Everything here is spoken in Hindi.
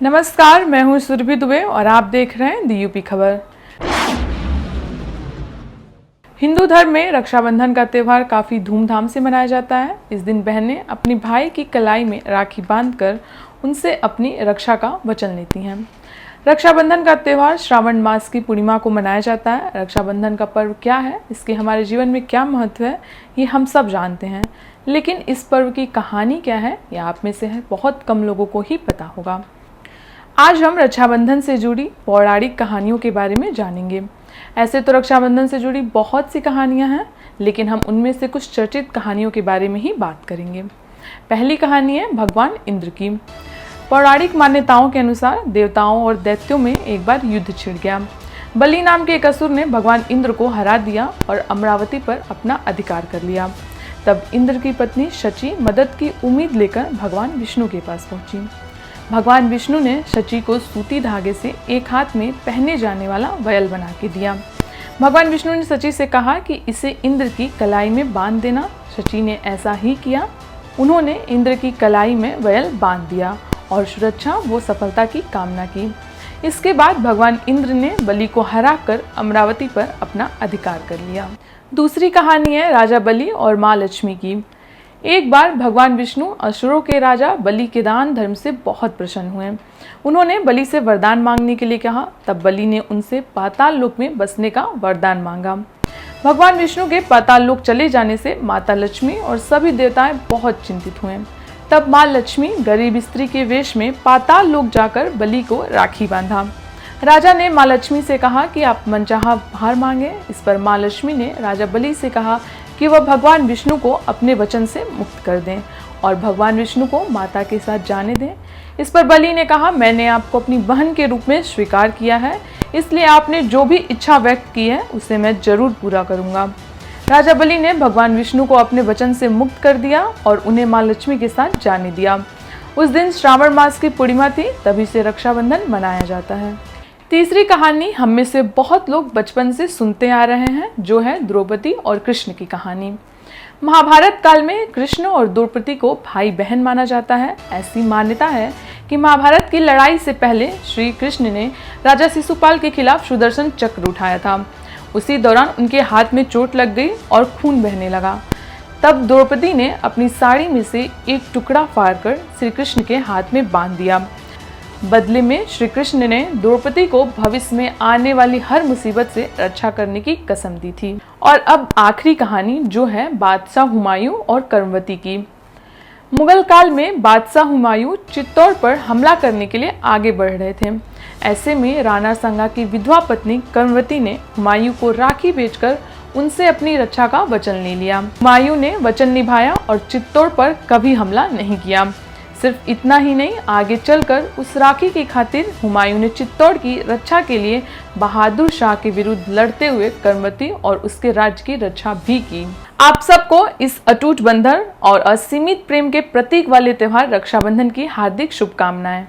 नमस्कार, मैं हूं सुरभि दुबे और आप देख रहे हैं दी यूपी खबर। हिंदू धर्म में रक्षाबंधन का त्यौहार काफ़ी धूमधाम से मनाया जाता है। इस दिन बहनें अपनी भाई की कलाई में राखी बांधकर उनसे अपनी रक्षा का वचन लेती हैं। रक्षाबंधन का त्यौहार श्रावण मास की पूर्णिमा को मनाया जाता है। रक्षाबंधन का पर्व क्या है, इसके हमारे जीवन में क्या महत्व है, ये हम सब जानते हैं, लेकिन इस पर्व की कहानी क्या है, यह आप में से है बहुत कम लोगों को ही पता होगा। आज हम रक्षाबंधन से जुड़ी पौराणिक कहानियों के बारे में जानेंगे। ऐसे तो रक्षाबंधन से जुड़ी बहुत सी कहानियां हैं, लेकिन हम उनमें से कुछ चर्चित कहानियों के बारे में ही बात करेंगे। पहली कहानी है भगवान इंद्र की। पौराणिक मान्यताओं के अनुसार देवताओं और दैत्यों में एक बार युद्ध छिड़ गया। बलि नाम के एक असुर ने भगवान इंद्र को हरा दिया और अमरावती पर अपना अधिकार कर लिया। तब इंद्र की पत्नी शची मदद की उम्मीद लेकर भगवान विष्णु के पास पहुंची। भगवान विष्णु ने शची को सूती धागे से एक हाथ में पहने जाने वाला वयल बना के दिया। भगवान विष्णु ने शची से कहा कि इसे इंद्र की कलाई में बांध देना। शची ने ऐसा ही किया। उन्होंने इंद्र की कलाई में वयल बांध दिया और सुरक्षा व सफलता की कामना की। इसके बाद भगवान इंद्र ने बलि को हराकर अमरावती पर अपना अधिकार कर लिया। दूसरी कहानी है राजा बलि और माँ लक्ष्मी की। एक बार भगवान विष्णु असुरों के राजा बलि के दान धर्म से बहुत प्रसन्न हुए। उन्होंने बलि से वरदान मांगने के लिए कहा। तब बलि ने उनसे पाताल लोक में बसने का वरदान मांगा। भगवान विष्णु के पाताल लोक चले जाने से माता लक्ष्मी और सभी देवताएं बहुत चिंतित हुए। तब माँ लक्ष्मी गरीब स्त्री के वेश में पाताल लोक जाकर बलि को राखी बांधा। राजा ने माँ लक्ष्मी से कहा कि आप मनचाहा भार मांगे। इस पर माँ लक्ष्मी ने राजा बलि से कहा कि वह भगवान विष्णु को अपने वचन से मुक्त कर दें और भगवान विष्णु को माता के साथ जाने दें। इस पर बलि ने कहा, मैंने आपको अपनी बहन के रूप में स्वीकार किया है, इसलिए आपने जो भी इच्छा व्यक्त की है उसे मैं जरूर पूरा करूंगा। राजा बलि ने भगवान विष्णु को अपने वचन से मुक्त कर दिया और उन्हें माँ लक्ष्मी के साथ जाने दिया। उस दिन श्रावण मास की पूर्णिमा थी, तभी से रक्षाबंधन मनाया जाता है। तीसरी कहानी हम में से बहुत लोग बचपन से सुनते आ रहे हैं, जो है द्रौपदी और कृष्ण की कहानी। महाभारत काल में कृष्ण और द्रौपदी को भाई बहन माना जाता है। ऐसी मान्यता है कि महाभारत की लड़ाई से पहले श्री कृष्ण ने राजा शिशुपाल के खिलाफ सुदर्शन चक्र उठाया था। उसी दौरान उनके हाथ में चोट लग गई और खून बहने लगा। तब द्रौपदी ने अपनी साड़ी में से एक टुकड़ा फाड़कर श्री कृष्ण के हाथ में बांध दिया। बदले में श्री कृष्ण ने द्रौपदी को भविष्य में आने वाली हर मुसीबत से रक्षा करने की कसम दी थी। और अब आखिरी कहानी, जो है बादशाह हुमायूं और कर्मवती की। मुगल काल में बादशाह हुमायूं चित्तौड़ पर हमला करने के लिए आगे बढ़ रहे थे। ऐसे में राणा संगा की विधवा पत्नी कर्मवती ने हुमायूं को राखी बेचकर उनसे अपनी रक्षा का वचन ले लिया। हुमायूं ने वचन निभाया और चित्तौड़ पर कभी हमला नहीं किया। सिर्फ इतना ही नहीं, आगे चलकर उस राखी की खातिर हुमायूं ने चित्तौड़ की रक्षा के लिए बहादुर शाह के विरुद्ध लड़ते हुए कर्मवती और उसके राज्य की रक्षा भी की। आप सबको इस अटूट बंधन और असीमित प्रेम के प्रतीक वाले त्योहार रक्षाबंधन की हार्दिक शुभकामनाएं।